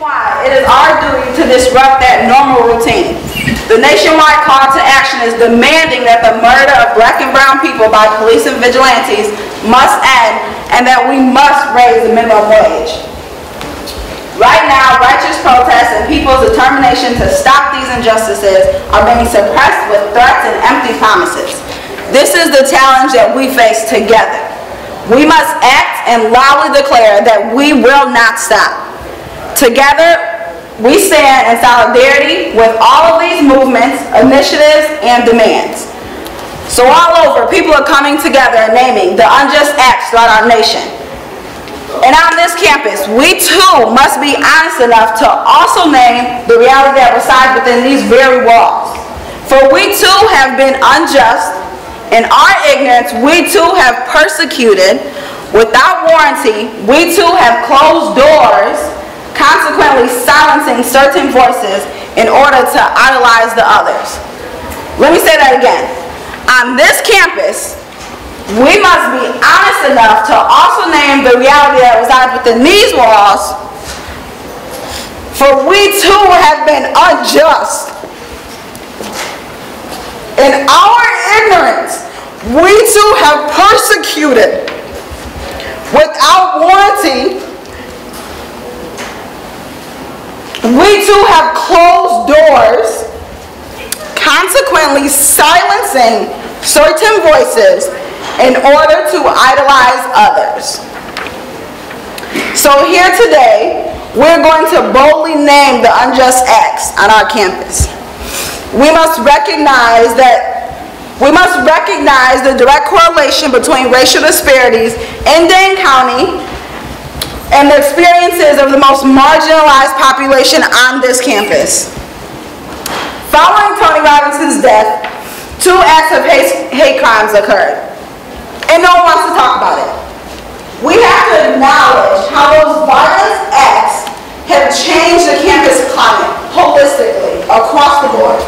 Nationwide, it is our duty to disrupt that normal routine. The nationwide call to action is demanding that the murder of black and brown people by police and vigilantes must end, and that we must raise the minimum wage. Right now, righteous protests and people's determination to stop these injustices are being suppressed with threats and empty promises. This is the challenge that we face together. We must act and loudly declare that we will not stop. Together, we stand in solidarity with all of these movements, initiatives, and demands. So all over, people are coming together and naming the unjust acts throughout our nation. And on this campus, we too must be honest enough to also name the reality that resides within these very walls. For we too have been unjust. In our ignorance, we too have persecuted. Without warranty, we too have closed doors, consequently silencing certain voices in order to idolize the others. Let me say that again. On this campus, we must be honest enough to also name the reality that resides within these walls, for we too have been unjust. In our ignorance, we too have persecuted. Without warranty, we too have closed doors, consequently silencing certain voices in order to idolize others. So here today, we're going to boldly name the unjust acts on our campus. We must recognize the direct correlation between racial disparities in Dane County and the experiences of the most marginalized population on this campus. Following Tony Robinson's death, 2 acts of hate crimes occurred, and no one wants to talk about it. We have to acknowledge how those violent acts have changed the campus climate holistically across the board.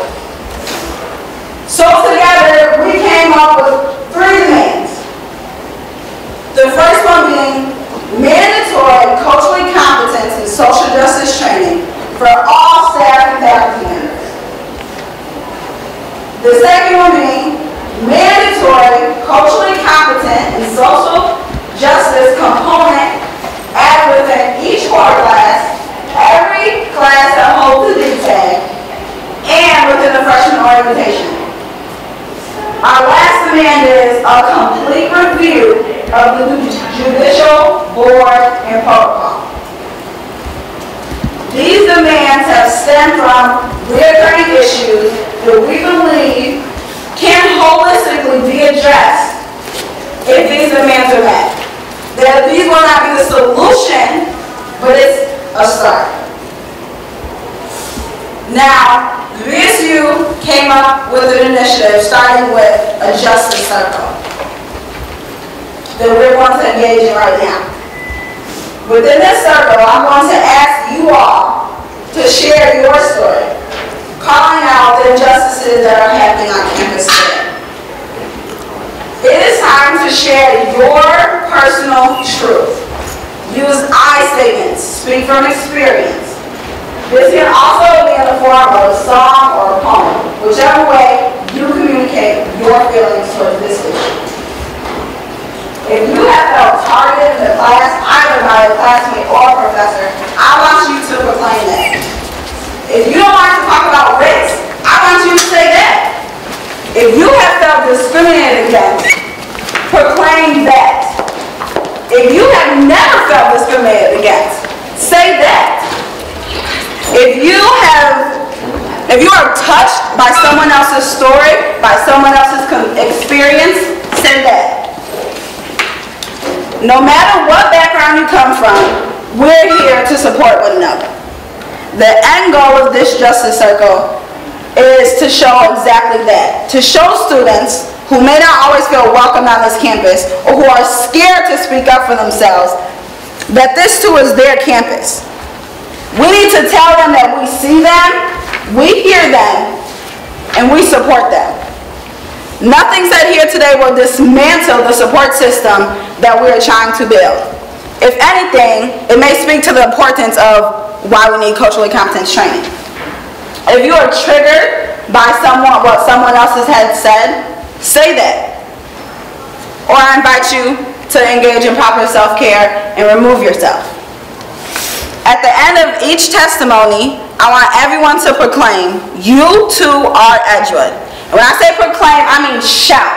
So together, we came up with 3 demands. The first one being mandatory culturally competence and social justice training for all staff and faculty members. The second one being mandatory culturally competent and social justice component added within each core class, every class that holds the D tag, and within the freshman orientation. Our last demand is a complete review of the judicial board and protocol. These demands have stemmed from recurring issues that we believe can holistically be addressed if these demands are met. That these will not be the solution, but it's a start. Now, the VSU came up with an initiative starting with a justice circle that we're going to engage in right now. Within this circle, I'm going to ask you all to share your story, calling out the injustices that are happening on campus today. It is time to share your personal truth. Use I statements, speak from experience. This can also be in the form of a song or a poem, whichever way you communicate your feelings towards this issue. If you have felt targeted in the class, either by a classmate or a professor, I want you to proclaim that. If you don't like to talk about race, I want you to say that. If you have felt discriminated against, proclaim that. If you have never felt discriminated against, say that. If you are touched by someone else's story, by someone else's experience, say that. No matter what background you come from, we're here to support one another. The end goal of this Justice Circle is to show exactly that. To show students who may not always feel welcome on this campus or who are scared to speak up for themselves that this too is their campus. We need to tell them that we see them, we hear them, and we support them. Nothing said here today will dismantle the support system that we're trying to build. If anything, it may speak to the importance of why we need culturally competence training. If you are triggered by what someone else has said, say that. Or I invite you to engage in proper self-care and remove yourself. At the end of each testimony, I want everyone to proclaim, "You too are Edgewood." And when I say proclaim, I mean shout.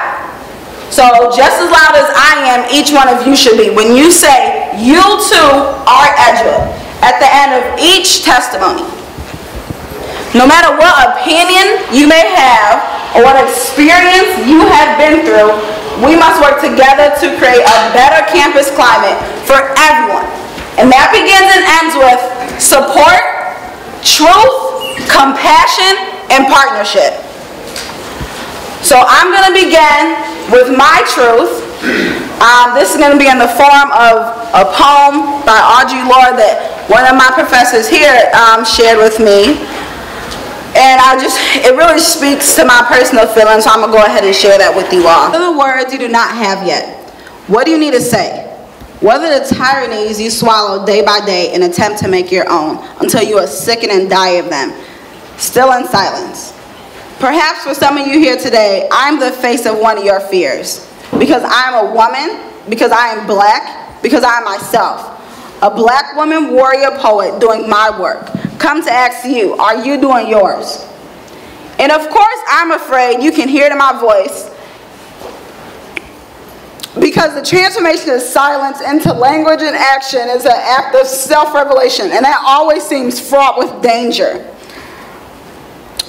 So just as loud as I am, each one of you should be. When you say, "You too are Edgewood," at the end of each testimony, no matter what opinion you may have or what experience you have been through, we must work together to create a better campus climate for everyone. And that begins and ends with support, truth, compassion, and partnership. So I'm going to begin with my truth. This is going to be in the form of a poem by Audre Lorde that one of my professors here shared with me. And it really speaks to my personal feelings, so I'm going to go ahead and share that with you all. What are the words you do not have yet? What do you need to say? What are the tyrannies you swallow day by day and attempt to make your own until you are sickened and die of them, still in silence? Perhaps for some of you here today, I'm the face of one of your fears. Because I'm a woman, because I am black, because I am myself. A black woman warrior poet doing my work. Come to ask you, are you doing yours? And of course, I'm afraid you can hear it in my voice, because the transformation of silence into language and action is an act of self-revelation, and that always seems fraught with danger.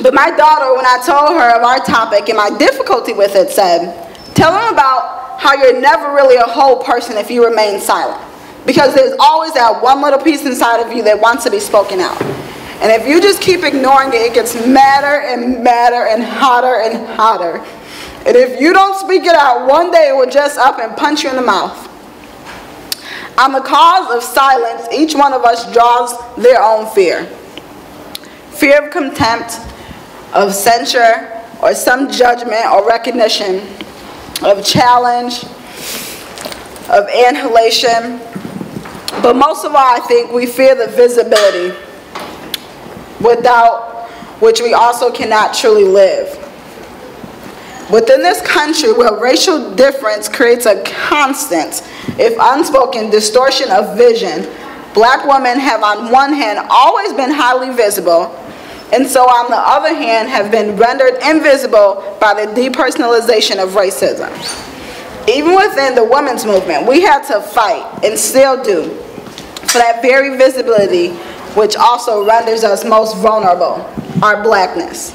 But my daughter, when I told her of our topic and my difficulty with it, said, "Tell them about how you're never really a whole person if you remain silent. Because there's always that one little piece inside of you that wants to be spoken out. And if you just keep ignoring it, it gets madder and madder and hotter and hotter. And if you don't speak it out, one day it will just up and punch you in the mouth." On the cause of silence, each one of us draws their own fear. Fear of contempt, of censure, or some judgment or recognition, of challenge, of annihilation. But most of all, I think we fear the visibility, without which we also cannot truly live. Within this country, where racial difference creates a constant, if unspoken, distortion of vision, black women have on one hand always been highly visible, and so on the other hand have been rendered invisible by the depersonalization of racism. Even within the women's movement, we had to fight, and still do, for that very visibility which also renders us most vulnerable, our blackness.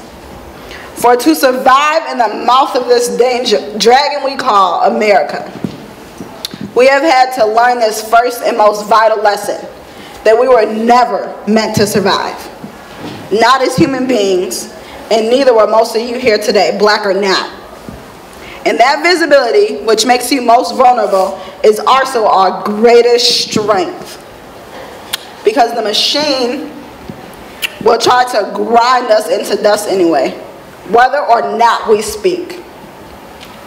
For to survive in the mouth of this dragon we call America, we have had to learn this first and most vital lesson, that we were never meant to survive. Not as human beings, and neither were most of you here today, black or not. And that visibility, which makes you most vulnerable, is also our greatest strength. Because the machine will try to grind us into dust anyway, whether or not we speak.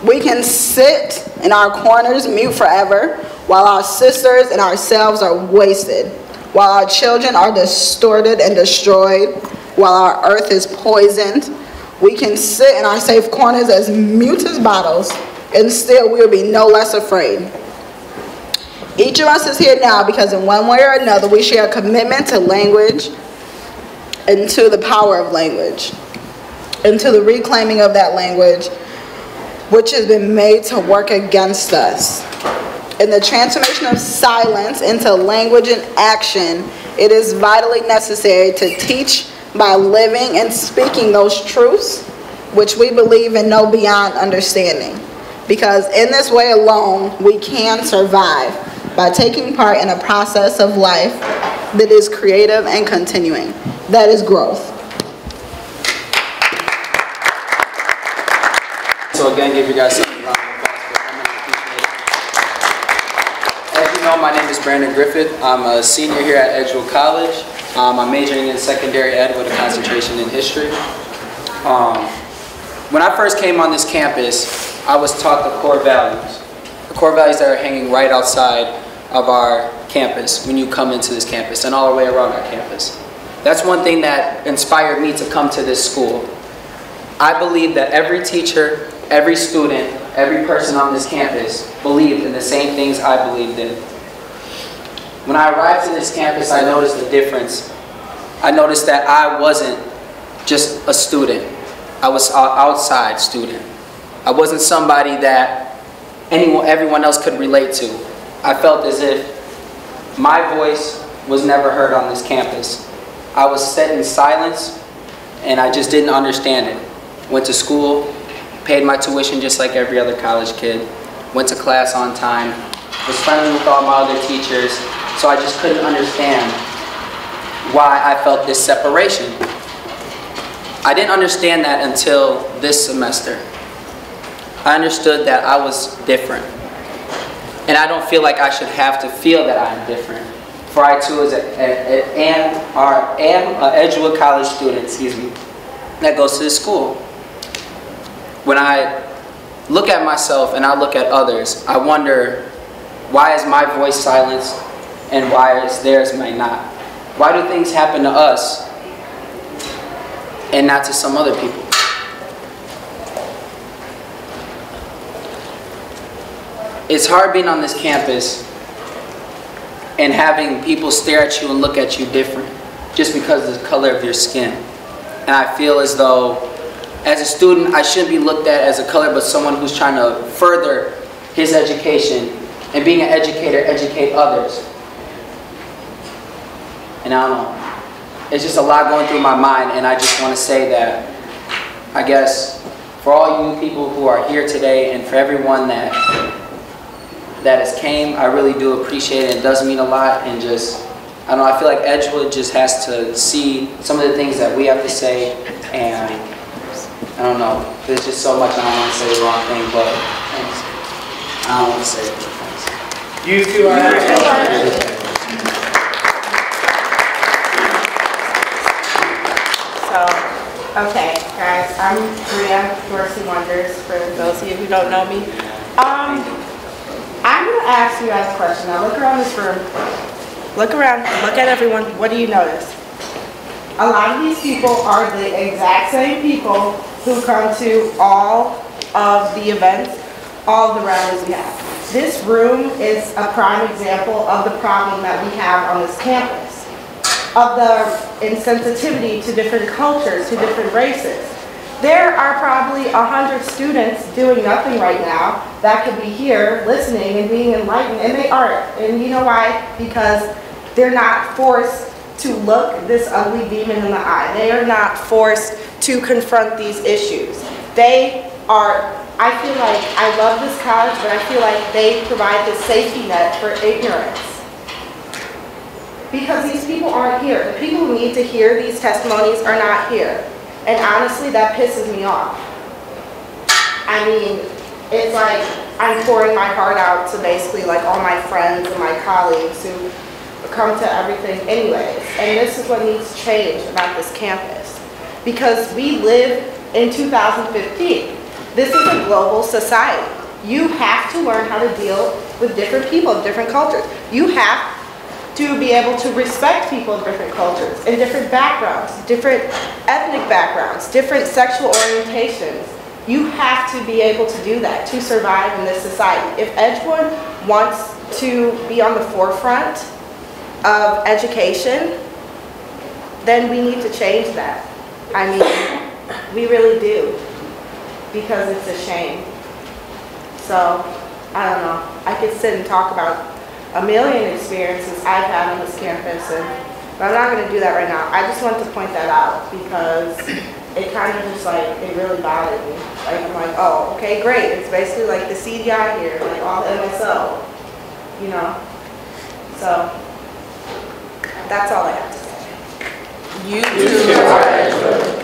We can sit in our corners mute forever, while our sisters and ourselves are wasted, while our children are distorted and destroyed, while our earth is poisoned. We can sit in our safe corners as mute as bottles, and still we will be no less afraid. Each of us is here now because in one way or another we share a commitment to language and to the power of language, and to the reclaiming of that language which has been made to work against us. In the transformation of silence into language and action, it is vitally necessary to teach by living and speaking those truths which we believe and know beyond understanding. Because in this way alone, we can survive by taking part in a process of life that is creative and continuing. That is growth. So again, give you guys some round of applause for coming. As you know, my name is Brandon Griffith. I'm a senior here at Edgewood College. I'm majoring in secondary ed with a concentration in history. When I first came on this campus, I was taught the core values. The core values that are hanging right outside of our campus when you come into this campus and all the way around our campus. That's one thing that inspired me to come to this school. I believe that every teacher, every student, every person on this campus believed in the same things I believed in. When I arrived to this campus, I noticed the difference. I noticed that I wasn't just a student. I was an outside student. I wasn't somebody that everyone else could relate to. I felt as if my voice was never heard on this campus. I was set in silence, and I just didn't understand it. Went to school, paid my tuition just like every other college kid, went to class on time, was friendly with all my other teachers, so I just couldn't understand why I felt this separation. I didn't understand that until this semester. I understood that I was different. And I don't feel like I should have to feel that I'm different. For I too am an Edgewood College student, that goes to this school. When I look at myself and I look at others, I wonder, why is my voice silenced and why is theirs may not? Why do things happen to us and not to some other people? It's hard being on this campus and having people stare at you and look at you different just because of the color of your skin. And I feel as though, as a student, I shouldn't be looked at as a color, but someone who's trying to further his education and being an educator, educate others. And I don't know, it's just a lot going through my mind, and I just want to say that, I guess, for all you people who are here today and for everyone that has came, I really do appreciate it. It does mean a lot, and just, I don't know, I feel like Edgewood just has to see some of the things that we have to say, and I don't know, there's just so much, I don't want to say the wrong thing, but I don't want to say it. You two are Edgewood. Okay, guys, I'm Maria Dorsey Wonders, for those of you who don't know me. I'm going to ask you guys a question. Now look around this room. Look around, look at everyone. What do you notice? A lot of these people are the exact same people who come to all of the events, all of the rallies we have. This room is a prime example of the problem that we have on this campus, of the insensitivity to different cultures, to different races. There are probably 100 students doing nothing right now that could be here listening and being enlightened, and they aren't. And you know why? Because they're not forced to look this ugly demon in the eye. They are not forced to confront these issues. They are, I feel like, I love this college, but I feel like they provide the safety net for ignorance. Because these people aren't here. The people who need to hear these testimonies are not here. And honestly, that pisses me off. I mean, it's like I'm pouring my heart out to basically like all my friends and my colleagues who come to everything anyways. And this is what needs to change about this campus. Because we live in 2015. This is a global society. You have to learn how to deal with different people of different cultures. You have to be able to respect people of different cultures and different backgrounds, different ethnic backgrounds, different sexual orientations. You have to be able to do that to survive in this society. If Edgewood wants to be on the forefront of education, then we need to change that. I mean, we really do, because it's a shame. So, I don't know. I could sit and talk about a million experiences I've had on this campus, but I'm not going to do that right now. I just want to point that out because it kind of just like, it really bothered me. Like, I'm like, oh, okay, great. It's basically like the CDI here, like all the MSO, you know? So, that's all I have to say. You two are Edgewood.